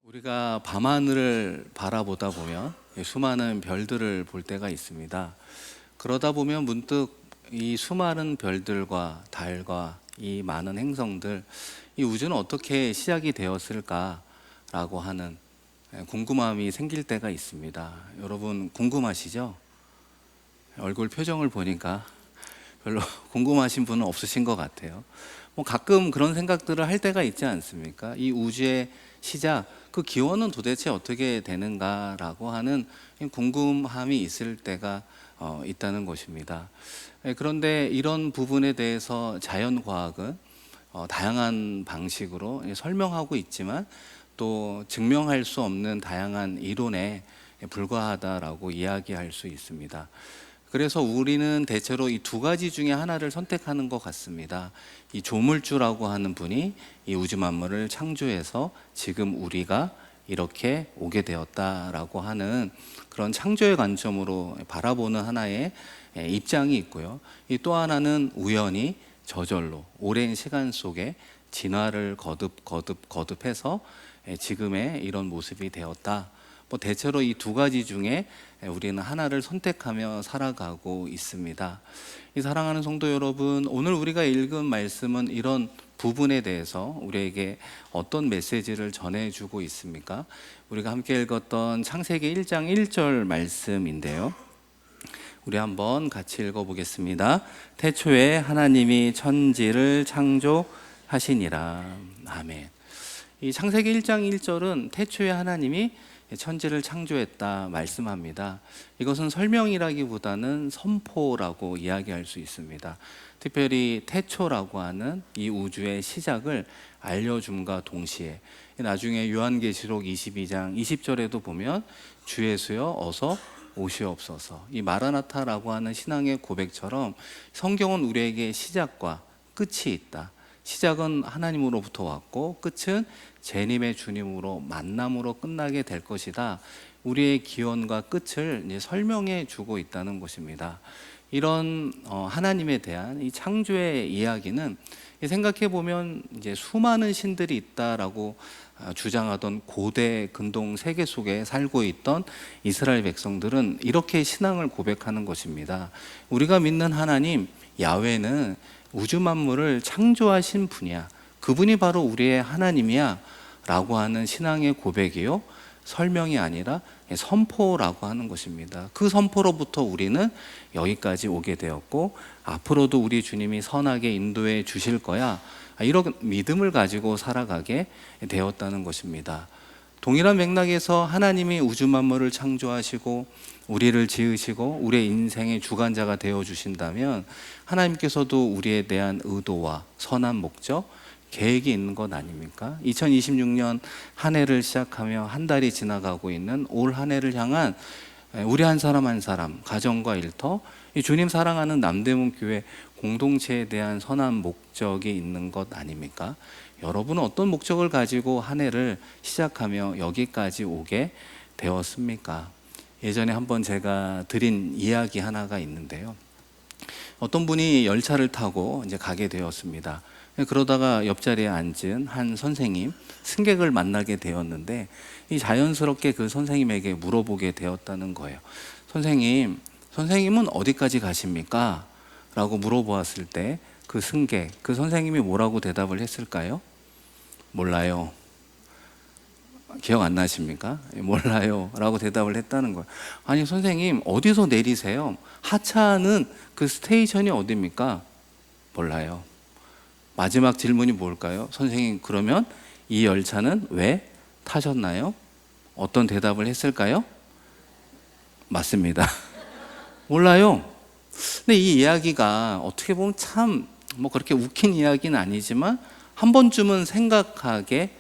우리가 밤하늘을 바라보다 보면 수많은 별들을 볼 때가 있습니다. 그러다 보면 문득 이 수많은 별들과 달과 이 많은 행성들, 이 우주는 어떻게 시작이 되었을까라고 하는 궁금함이 생길 때가 있습니다. 여러분 궁금하시죠? 얼굴 표정을 보니까 별로 궁금하신 분은 없으신 것 같아요. 가끔 그런 생각들을 할 때가 있지 않습니까? 이 우주의 시작, 그 기원은 도대체 어떻게 되는가라고 하는 궁금함이 있을 때가 있다는 것입니다. 그런데 이런 부분에 대해서 자연과학은 다양한 방식으로 설명하고 있지만 또 증명할 수 없는 다양한 이론에 불과하다라고 이야기할 수 있습니다. 그래서 우리는 대체로 이 두 가지 중에 하나를 선택하는 것 같습니다. 이 조물주라고 하는 분이 이 우주 만물을 창조해서 지금 우리가 이렇게 오게 되었다라고 하는 그런 창조의 관점으로 바라보는 하나의 입장이 있고요. 이 또 하나는 우연히 저절로 오랜 시간 속에 진화를 거듭해서 지금의 이런 모습이 되었다. 대체로 이 두 가지 중에 우리는 하나를 선택하며 살아가고 있습니다. 이 사랑하는 성도 여러분, 오늘 우리가 읽은 말씀은 이런 부분에 대해서 우리에게 어떤 메시지를 전해주고 있습니까? 우리가 함께 읽었던 창세기 1장 1절 말씀인데요. 우리 한번 같이 읽어보겠습니다. 태초에 하나님이 천지를 창조하시니라. 아멘. 이 창세기 1장 1절은 태초에 하나님이 천지를 창조했다 말씀합니다. 이것은 설명이라기보다는 선포라고 이야기할 수 있습니다. 특별히 태초라고 하는 이 우주의 시작을 알려줌과 동시에 나중에 요한계시록 22장 20절에도 보면 주 예수여 어서 오시옵소서, 이 마라나타라고 하는 신앙의 고백처럼 성경은 우리에게 시작과 끝이 있다. 시작은 하나님으로부터 왔고 끝은 재림의 주님으로 만남으로 끝나게 될 것이다. 우리의 기원과 끝을 이제 설명해 주고 있다는 것입니다. 이런 하나님에 대한 이 창조의 이야기는 생각해 보면 이제 수많은 신들이 있다라고 주장하던 고대 근동 세계 속에 살고 있던 이스라엘 백성들은 이렇게 신앙을 고백하는 것입니다. 우리가 믿는 하나님 야훼는 우주 만물을 창조하신 분이야. 그분이 바로 우리의 하나님이야 라고 하는 신앙의 고백이요, 설명이 아니라 선포라고 하는 것입니다. 그 선포로부터 우리는 여기까지 오게 되었고 앞으로도 우리 주님이 선하게 인도해 주실 거야, 이런 믿음을 가지고 살아가게 되었다는 것입니다. 동일한 맥락에서 하나님이 우주 만물을 창조하시고 우리를 지으시고 우리의 인생의 주관자가 되어 주신다면 하나님께서도 우리에 대한 의도와 선한 목적, 계획이 있는 것 아닙니까? 2026년 한 해를 시작하며 한 달이 지나가고 있는 올 한 해를 향한 우리 한 사람 한 사람, 가정과 일터, 이 주님 사랑하는 남대문 교회 공동체에 대한 선한 목적이 있는 것 아닙니까? 여러분은 어떤 목적을 가지고 한 해를 시작하며 여기까지 오게 되었습니까? 예전에 한번 제가 드린 이야기 하나가 있는데요. 어떤 분이 열차를 타고 이제 가게 되었습니다. 그러다가 옆자리에 앉은 한 선생님, 승객을 만나게 되었는데 이 자연스럽게 그 선생님에게 물어보게 되었다는 거예요. 선생님은 어디까지 가십니까? 라고 물어보았을 때 그 승객, 그 선생님이 뭐라고 대답을 했을까요? 몰라요. 기억 안 나십니까? 몰라요 라고 대답을 했다는 거예요. 아니 선생님 어디서 내리세요? 하차하는 그 스테이션이 어디입니까? 몰라요. 마지막 질문이 뭘까요? 선생님 그러면 이 열차는 왜 타셨나요? 어떤 대답을 했을까요? 맞습니다. 몰라요. 근데 이 이야기가 어떻게 보면 참 그렇게 웃긴 이야기는 아니지만 한 번쯤은 생각하게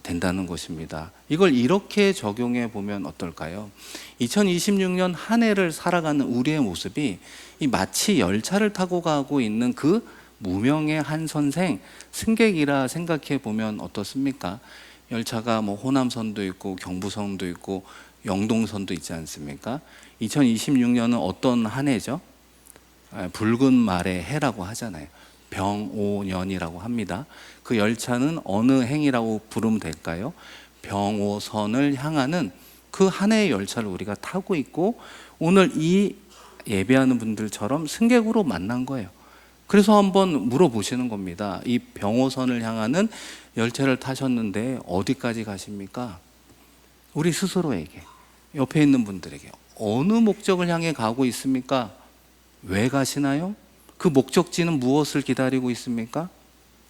된다는 것입니다. 이걸 이렇게 적용해 보면 어떨까요? 2026년 한 해를 살아가는 우리의 모습이 마치 열차를 타고 가고 있는 그 무명의 한 선생, 승객이라 생각해 보면 어떻습니까? 열차가 호남선도 있고 경부선도 있고 영동선도 있지 않습니까? 2026년은 어떤 한 해죠? 붉은 말의 해라고 하잖아요. 병오년이라고 합니다. 그 열차는 어느 행이라고 부르면 될까요? 병오선을 향하는 그 한 해의 열차를 우리가 타고 있고 오늘 이 예배하는 분들처럼 승객으로 만난 거예요. 그래서 한번 물어보시는 겁니다. 이 병오선을 향하는 열차를 타셨는데 어디까지 가십니까? 우리 스스로에게, 옆에 있는 분들에게 어느 목적을 향해 가고 있습니까? 왜 가시나요? 그 목적지는 무엇을 기다리고 있습니까?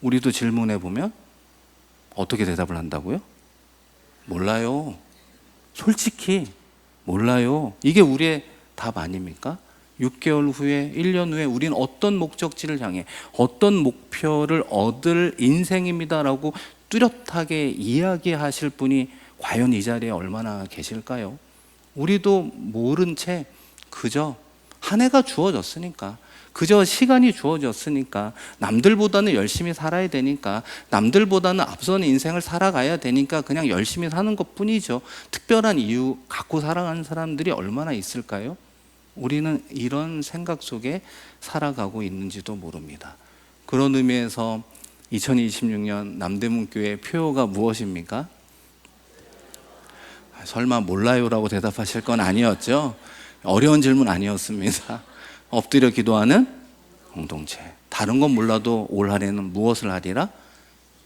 우리도 질문해 보면 어떻게 대답을 한다고요? 몰라요. 솔직히 몰라요. 이게 우리의 답 아닙니까? 6개월 후에, 1년 후에 우리는 어떤 목적지를 향해 어떤 목표를 얻을 인생입니다라고 뚜렷하게 이야기하실 분이 과연 이 자리에 얼마나 계실까요? 우리도 모른 채 그저 한 해가 주어졌으니까, 그저 시간이 주어졌으니까, 남들보다는 열심히 살아야 되니까, 남들보다는 앞서는 인생을 살아가야 되니까 그냥 열심히 사는 것뿐이죠. 특별한 이유 갖고 살아가는 사람들이 얼마나 있을까요? 우리는 이런 생각 속에 살아가고 있는지도 모릅니다. 그런 의미에서 2026년 남대문교회 표어가 무엇입니까? 설마 몰라요라고 대답하실 건 아니었죠? 어려운 질문 아니었습니다. 엎드려 기도하는 공동체. 다른 건 몰라도 올 한해는 무엇을 하리라?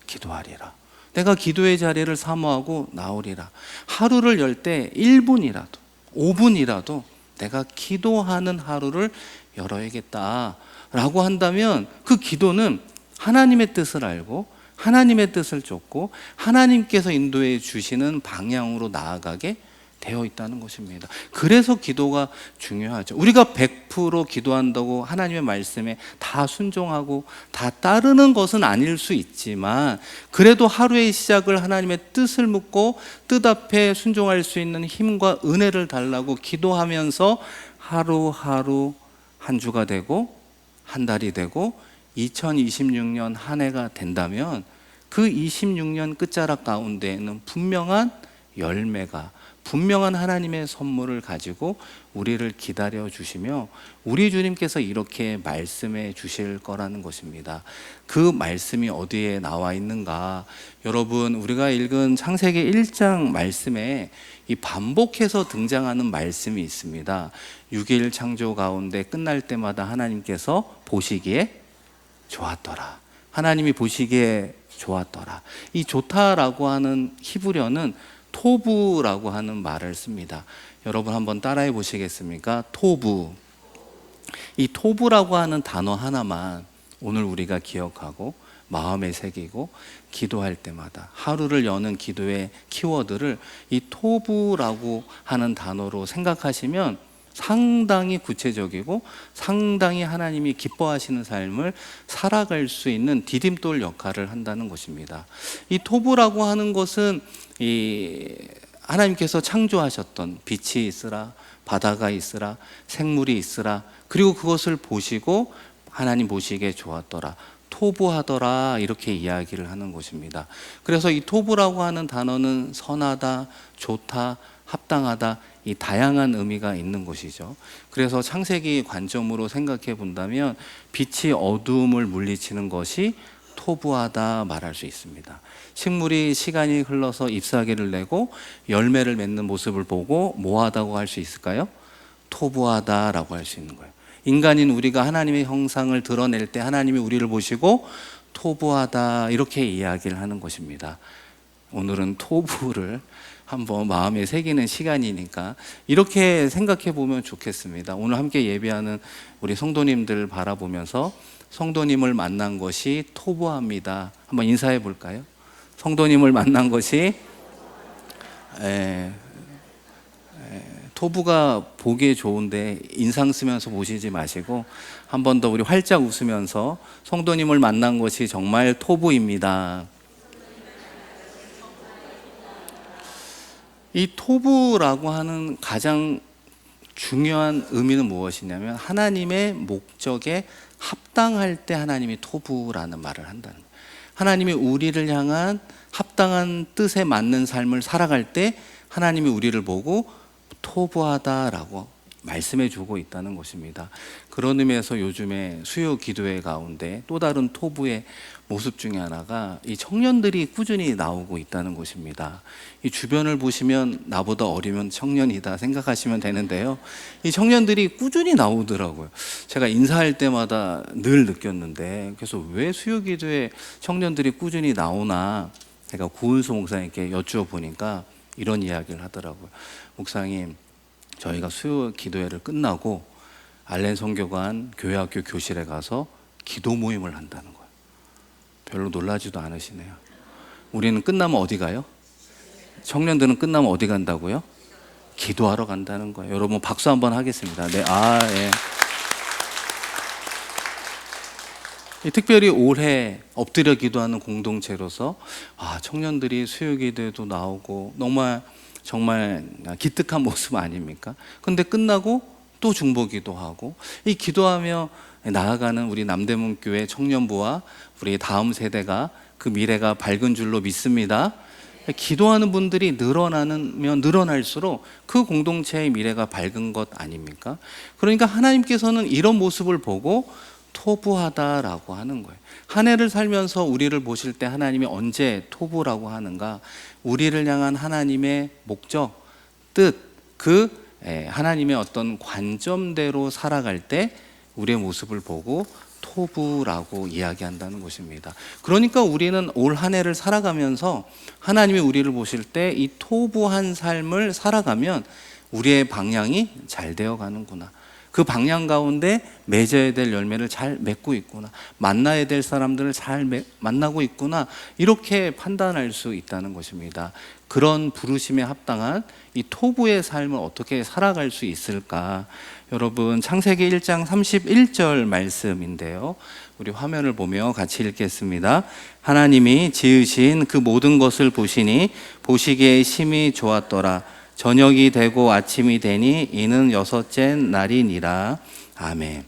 기도하리라. 내가 기도의 자리를 사모하고 나오리라. 하루를 열 때 1분이라도 5분이라도 내가 기도하는 하루를 열어야겠다라고 한다면 그 기도는 하나님의 뜻을 알고 하나님의 뜻을 쫓고 하나님께서 인도해 주시는 방향으로 나아가게 되어 있다는 것입니다. 그래서 기도가 중요하죠. 우리가 100% 기도한다고 하나님의 말씀에 다 순종하고 다 따르는 것은 아닐 수 있지만 그래도 하루의 시작을 하나님의 뜻을 묻고 뜻 앞에 순종할 수 있는 힘과 은혜를 달라고 기도하면서 하루하루 한 주가 되고 한 달이 되고 2026년 한 해가 된다면 그 26년 끝자락 가운데에는 분명한 열매가, 분명한 하나님의 선물을 가지고 우리를 기다려 주시며 우리 주님께서 이렇게 말씀해 주실 거라는 것입니다. 그 말씀이 어디에 나와 있는가? 여러분, 우리가 읽은 창세기 1장 말씀에 이 반복해서 등장하는 말씀이 있습니다. 6일 창조 가운데 끝날 때마다 하나님께서 보시기에 좋았더라. 하나님이 보시기에 좋았더라. 이 좋다라고 하는 히브리어는 토부라고 하는 말을 씁니다. 여러분 한번 따라해 보시겠습니까? 토부. 이 토부라고 하는 단어 하나만 오늘 우리가 기억하고 마음에 새기고 기도할 때마다 하루를 여는 기도의 키워드를 이 토부라고 하는 단어로 생각하시면 상당히 구체적이고 상당히 하나님이 기뻐하시는 삶을 살아갈 수 있는 디딤돌 역할을 한다는 것입니다. 이 토부라고 하는 것은 이 하나님께서 창조하셨던 빛이 있으라, 바다가 있으라, 생물이 있으라, 그리고 그것을 보시고 하나님 보시기에 좋았더라, 토부하더라, 이렇게 이야기를 하는 것입니다. 그래서 이 토부라고 하는 단어는 선하다, 좋다, 합당하다, 이 다양한 의미가 있는 것이죠. 그래서 창세기 관점으로 생각해 본다면 빛이 어두움을 물리치는 것이 토부하다 말할 수 있습니다. 식물이 시간이 흘러서 잎사귀를 내고 열매를 맺는 모습을 보고 뭐하다고 할 수 있을까요? 토부하다라고 할 수 있는 거예요. 인간인 우리가 하나님의 형상을 드러낼 때 하나님이 우리를 보시고 토부하다 이렇게 이야기를 하는 것입니다. 오늘은 토부를 한번 마음에 새기는 시간이니까 이렇게 생각해 보면 좋겠습니다. 오늘 함께 예배하는 우리 성도님들 바라보면서 성도님을 만난 것이 토부합니다. 한번 인사해 볼까요? 성도님을 만난 것이 토부가 보기에 좋은데 인상 쓰면서 보시지 마시고 한 번 더 우리 활짝 웃으면서 성도님을 만난 것이 정말 토부입니다. 이 토부라고 하는 가장 중요한 의미는 무엇이냐면 하나님의 목적에 합당할 때 하나님이 토부라는 말을 한다는 거예요. 하나님이 우리를 향한 합당한 뜻에 맞는 삶을 살아갈 때 하나님이 우리를 보고 토부하다라고 말씀해 주고 있다는 것입니다. 그런 의미에서 요즘에 수요 기도회 가운데 또 다른 토부의 모습 중에 하나가 이 청년들이 꾸준히 나오고 있다는 것입니다. 이 주변을 보시면 나보다 어리면 청년이다 생각하시면 되는데요. 이 청년들이 꾸준히 나오더라고요. 제가 인사할 때마다 늘 느꼈는데, 그래서 왜 수요 기도회 청년들이 꾸준히 나오나 제가 구은수 목사님께 여쭈어보니까 이런 이야기를 하더라고요. 목사님, 저희가 수요 기도회를 끝나고 알렌 선교관 교회학교 교실에 가서 기도 모임을 한다는 거예요. 별로 놀라지도 않으시네요. 우리는 끝나면 어디 가요? 청년들은 끝나면 어디 간다고요? 기도하러 간다는 거예요. 여러분 박수 한번 하겠습니다. 네, 예. 특별히 올해 엎드려 기도하는 공동체로서 청년들이 수요 기도에도 나오고 정말 기특한 모습 아닙니까? 근데 끝나고 또 중보기도 하고, 이 기도하며 나아가는 우리 남대문 교회 청년부와 우리 다음 세대가 그 미래가 밝은 줄로 믿습니다. 기도하는 분들이 늘어나면 늘어날수록 그 공동체의 미래가 밝은 것 아닙니까? 그러니까 하나님께서는 이런 모습을 보고 토부하다라고 하는 거예요. 한 해를 살면서 우리를 보실 때 하나님이 언제 토부라고 하는가? 우리를 향한 하나님의 목적, 뜻, 하나님의 어떤 관점대로 살아갈 때 우리의 모습을 보고 토부라고 이야기한다는 것입니다. 그러니까 우리는 올 한 해를 살아가면서 하나님이 우리를 보실 때 이 토부한 삶을 살아가면 우리의 방향이 잘 되어 가는구나, 그 방향 가운데 맺어야 될 열매를 잘 맺고 있구나, 만나야 될 사람들을 잘 만나고 있구나, 이렇게 판단할 수 있다는 것입니다. 그런 부르심에 합당한 이 토부의 삶을 어떻게 살아갈 수 있을까? 여러분, 창세기 1장 31절 말씀인데요, 우리 화면을 보며 같이 읽겠습니다. 하나님이 지으신 그 모든 것을 보시니 보시기에 심히 좋았더라. 저녁이 되고 아침이 되니 이는 여섯째 날이니라. 아멘.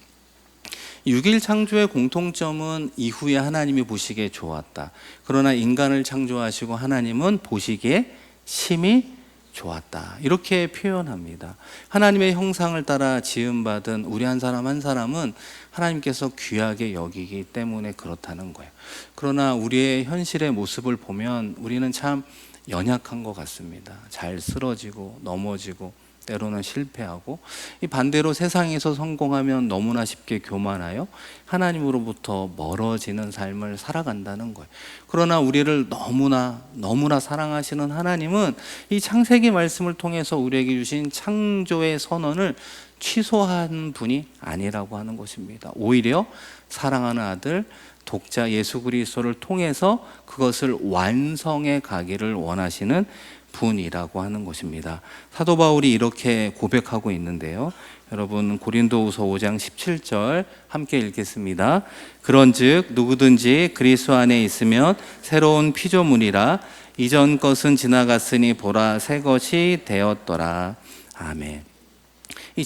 6일 창조의 공통점은 이후에 하나님이 보시기에 좋았다. 그러나 인간을 창조하시고 하나님은 보시기에 심히 좋았다, 이렇게 표현합니다. 하나님의 형상을 따라 지음받은 우리 한 사람 한 사람은 하나님께서 귀하게 여기기 때문에 그렇다는 거예요. 그러나 우리의 현실의 모습을 보면 우리는 참 연약한 것 같습니다. 잘 쓰러지고 넘어지고 때로는 실패하고, 이 반대로 세상에서 성공하면 너무나 쉽게 교만하여 하나님으로부터 멀어지는 삶을 살아간다는 거예요. 그러나 우리를 너무나 사랑하시는 하나님은 이 창세기 말씀을 통해서 우리에게 주신 창조의 선언을 취소한 분이 아니라고 하는 것입니다. 오히려 사랑하는 아들 독자 예수 그리스도를 통해서 그것을 완성해 가기를 원하시는 분이라고 하는 것입니다. 사도 바울이 이렇게 고백하고 있는데요, 여러분 고린도후서 5장 17절 함께 읽겠습니다. 그런즉 누구든지 그리스도 안에 있으면 새로운 피조물이라, 이전 것은 지나갔으니 보라 새 것이 되었더라. 아멘.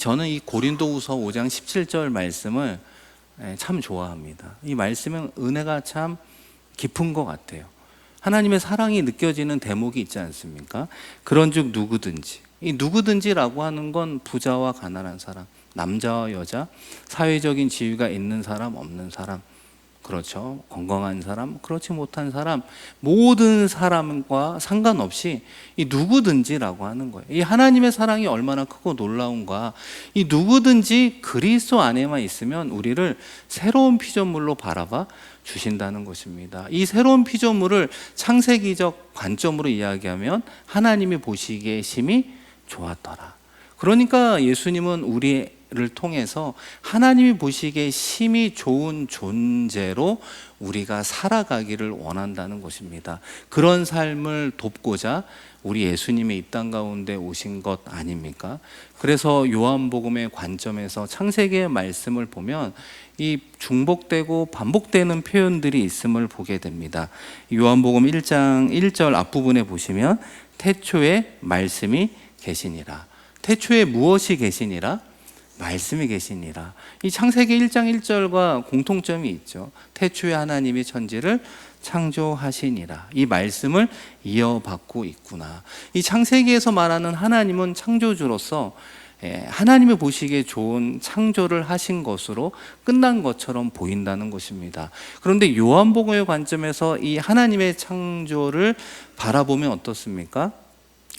저는 이 고린도후서 5장 17절 말씀을 참 좋아합니다. 이 말씀은 은혜가 참 깊은 것 같아요. 하나님의 사랑이 느껴지는 대목이 있지 않습니까? 그런즉 누구든지, 이 누구든지라고 하는 건 부자와 가난한 사람, 남자와 여자, 사회적인 지위가 있는 사람, 없는 사람, 그렇죠, 건강한 사람, 그렇지 못한 사람, 모든 사람과 상관없이 이 누구든지라고 하는 거예요. 이 하나님의 사랑이 얼마나 크고 놀라운가. 이 누구든지 그리스도 안에만 있으면 우리를 새로운 피조물로 바라봐 주신다는 것입니다. 이 새로운 피조물을 창세기적 관점으로 이야기하면 하나님이 보시기에 심히 좋았더라. 그러니까 예수님은 우리를 통해서 하나님이 보시기에 심히 좋은 존재로 우리가 살아가기를 원한다는 것입니다. 그런 삶을 돕고자 우리 예수님의 이 땅 가운데 오신 것 아닙니까? 그래서 요한복음의 관점에서 창세기의 말씀을 보면 이 중복되고 반복되는 표현들이 있음을 보게 됩니다. 요한복음 1장 1절 앞부분에 보시면 태초에 말씀이 계시니라. 태초에 무엇이 계시니라? 말씀이 계시니라. 이 창세기 1장 1절과 공통점이 있죠. 태초에 하나님이 천지를 창조하시니라. 이 말씀을 이어받고 있구나. 이 창세기에서 말하는 하나님은 창조주로서 하나님이 보시기에 좋은 창조를 하신 것으로 끝난 것처럼 보인다는 것입니다. 그런데 요한복음의 관점에서 이 하나님의 창조를 바라보면 어떻습니까?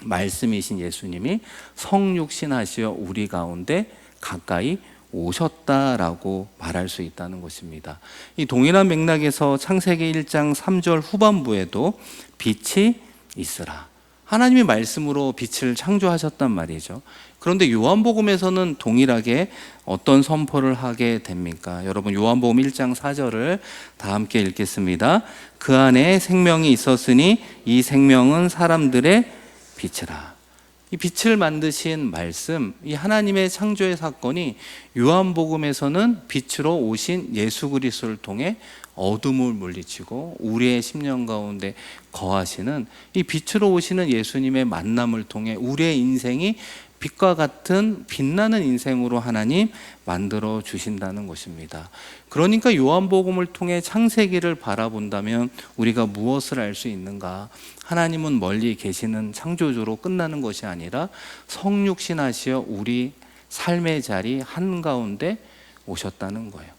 말씀이신 예수님이 성육신하시어 우리 가운데 가까이 오셨다라고 말할 수 있다는 것입니다. 이 동일한 맥락에서 창세기 1장 3절 후반부에도 빛이 있으라. 하나님의 말씀으로 빛을 창조하셨단 말이죠. 그런데 요한복음에서는 동일하게 어떤 선포를 하게 됩니까? 여러분, 요한복음 1장 4절을 다 함께 읽겠습니다. 그 안에 생명이 있었으니 이 생명은 사람들의 빛이라. 이 빛을 만드신 말씀, 이 하나님의 창조의 사건이 요한복음에서는 빛으로 오신 예수 그리스도를 통해 어둠을 물리치고 우리의 심령 가운데 거하시는 이 빛으로 오시는 예수님의 만남을 통해 우리의 인생이 빛과 같은 빛나는 인생으로 하나님 만들어 주신다는 것입니다. 그러니까 요한복음을 통해 창세기를 바라본다면 우리가 무엇을 알 수 있는가? 하나님은 멀리 계시는 창조주로 끝나는 것이 아니라 성육신하시어 우리 삶의 자리 한가운데 오셨다는 거예요.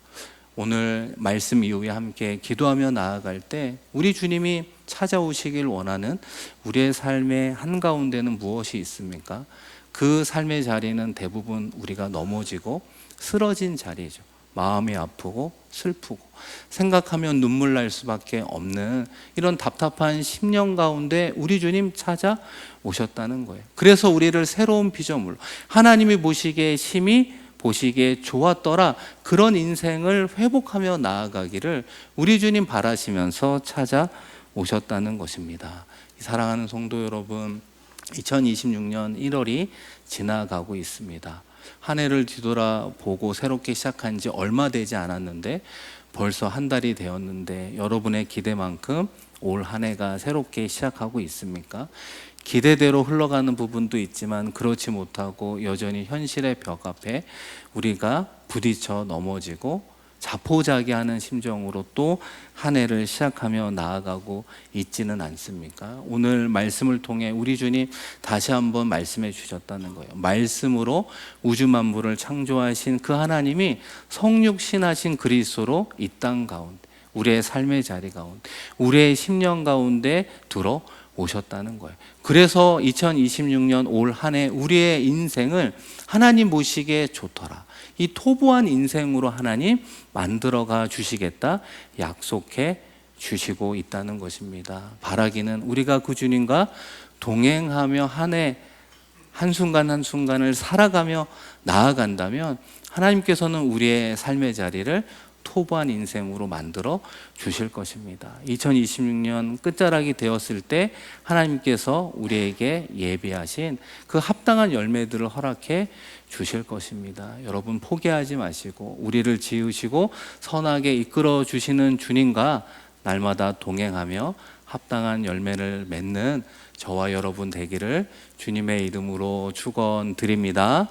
오늘 말씀 이후에 함께 기도하며 나아갈 때 우리 주님이 찾아오시길 원하는 우리의 삶의 한가운데는 무엇이 있습니까? 그 삶의 자리는 대부분 우리가 넘어지고 쓰러진 자리죠. 마음이 아프고 슬프고 생각하면 눈물 날 수밖에 없는 이런 답답한 심령 가운데 우리 주님 찾아오셨다는 거예요. 그래서 우리를 새로운 피조물로 하나님이 보시기에 심히 보시기에 좋았더라, 그런 인생을 회복하며 나아가기를 우리 주님 바라시면서 찾아오셨다는 것입니다. 사랑하는 성도 여러분, 2026년 1월이 지나가고 있습니다. 한 해를 뒤돌아보고 새롭게 시작한 지 얼마 되지 않았는데 벌써 한 달이 되었는데 여러분의 기대만큼 올 한 해가 새롭게 시작하고 있습니까? 기대대로 흘러가는 부분도 있지만 그렇지 못하고 여전히 현실의 벽 앞에 우리가 부딪혀 넘어지고 자포자기하는 심정으로 또 한 해를 시작하며 나아가고 있지는 않습니까? 오늘 말씀을 통해 우리 주님 다시 한번 말씀해 주셨다는 거예요. 말씀으로 우주 만물을 창조하신 그 하나님이 성육신하신 그리스도로 이 땅 가운데 우리의 삶의 자리 가운데 우리의 심령 가운데 들어 오셨다는 거예요. 그래서 2026년 올 한 해 우리의 인생을 하나님 보시기에 좋더라, 이 토부한 인생으로 하나님 만들어가 주시겠다 약속해 주시고 있다는 것입니다. 바라기는 우리가 그 주님과 동행하며 한 해 한순간 한순간을 살아가며 나아간다면 하나님께서는 우리의 삶의 자리를 토부한 인생으로 만들어 주실 것입니다. 2026년 끝자락이 되었을 때 하나님께서 우리에게 예비하신 그 합당한 열매들을 허락해 주실 것입니다. 여러분, 포기하지 마시고 우리를 지으시고 선하게 이끌어 주시는 주님과 날마다 동행하며 합당한 열매를 맺는 저와 여러분 되기를 주님의 이름으로 축원드립니다.